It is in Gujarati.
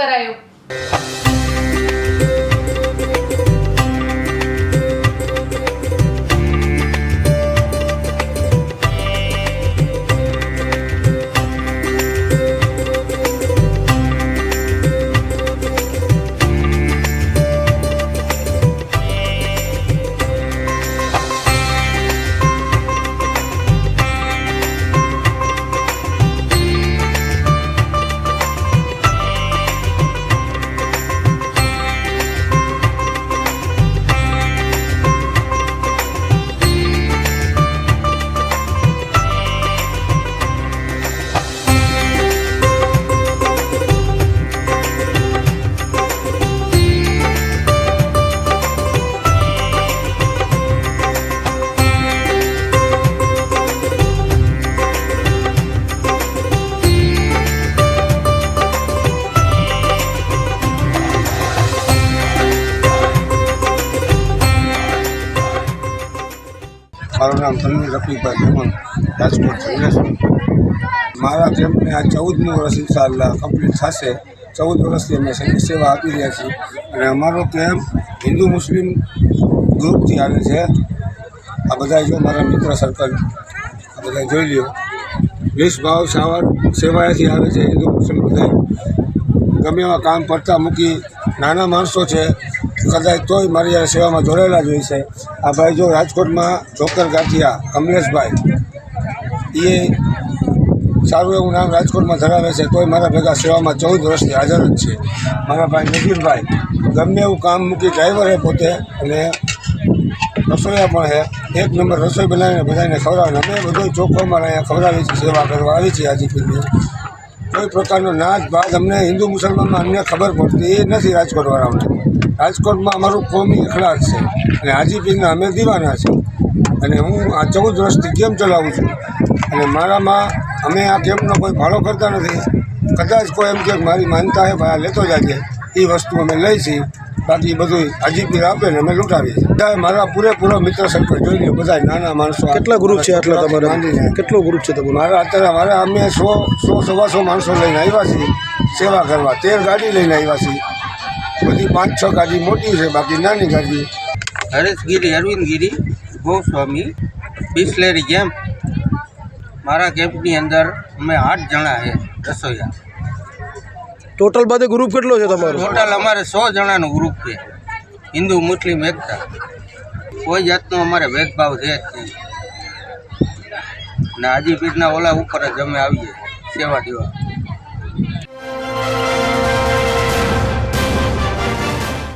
કરાયો। મારું નામ તનવીર રફીકભાઈ મેમણ, રાજકોટ જિલ્લા। મારા કેમ્પને આ 14મું વર્ષ ઇન્શાઅલ્લાહ કમ્પ્લીટ થશે। 14 વર્ષથી અમે સૈનિક સેવા આપી રહ્યા છીએ અને અમારો કેમ્પ હિન્દુ મુસ્લિમ ગ્રુપથી આવે છે। આ બધા જો મારા મિત્ર સર્કલ આ બધા જોઈ લ્યો, વિષભાવ સેવાએથી આવે છે હિન્દુ મુસ્લિમ બધા। ગમે એવા કામ પડતા મૂકી નાના માણસો છે કદાચ તોય મારી આ સેવામાં જોડાયેલા જ હોય છે। આ ભાઈ જો રાજકોટમાં જોકર ગાંઠિયા કમલેશભાઈ, એ સારું એવું નામ રાજકોટમાં ધરાવે છે તોય મારા ભેગા સેવામાં 14 વર્ષથી હાજર જ છે। મારા ભાઈ નજીરભાઈ ગમે એવું કામ મૂકી ડ્રાઈવર છે પોતે અને રસોઈયા પણ છે, 1 નંબર રસોઈ બનાવીને બધાને ખવડાવે। અમે બધું ચોખ્ખોમાં અહીંયા ખવડાવીએ છીએ, સેવા કરવા આવી છીએ। હાજીપીરની કોઈ પ્રકારનો નાચ ભાત અમને હિન્દુ મુસલમાનમાં અમને ખબર પડતી એ નથી રાજકોટવાળાઓને। રાજકોટમાં અમારું કોમી અખલાક છે અને હાજીપીરના અમે દીવાના છે અને હું આ 14 વર્ષથી કેમ્પ ચલાવું છું અને મારામાં અમે આ કેમ્પનો કોઈ ભાડો કરતા નથી। કદાચ કોઈ એમ કે મારી માનતા છે ભાઈ આ લેતો જાજે, એ વસ્તુ અમે લઈ છીએ, બાકી બધું હાજીપીર આપે ને અમે લૂંટાવીએ છીએ। મારા પૂરેપૂરો મિત્ર સર્કલ જોઈ લો, બધા નાના માણસો। કેટલા ગ્રુપ છે આટલા તમારા? કેટલો ગ્રુપ છે તમારો? મારા અત્યારે અમે 100-125 માણસો લઈને આવ્યા છીએ સેવા કરવા। 13 ગાડી લઈને આવ્યા છીએ, બધી 5-6 ગાડી મોટી છે, બાકી નાની ગાડી। હરેશગીરી અરવિંદગીરી ગોસ્વામી બિસ્લેરી કેમ્પ। મારા કેમ્પની અંદર અમે 8 જણા છે રસોઈયા। ટોટલ બધે ગ્રુપ કેટલો છે તમારો? ટોટલ અમારે 100 જણાનું ગ્રુપ છે, હિન્દુ મુસ્લિમ એકતા। કોઈ જાતનો અમારે ભેદભાવ છે જ નહીં ને હાજીપીરના ઓલા ઉપર જ અમે આવીએ સેવા દેવા।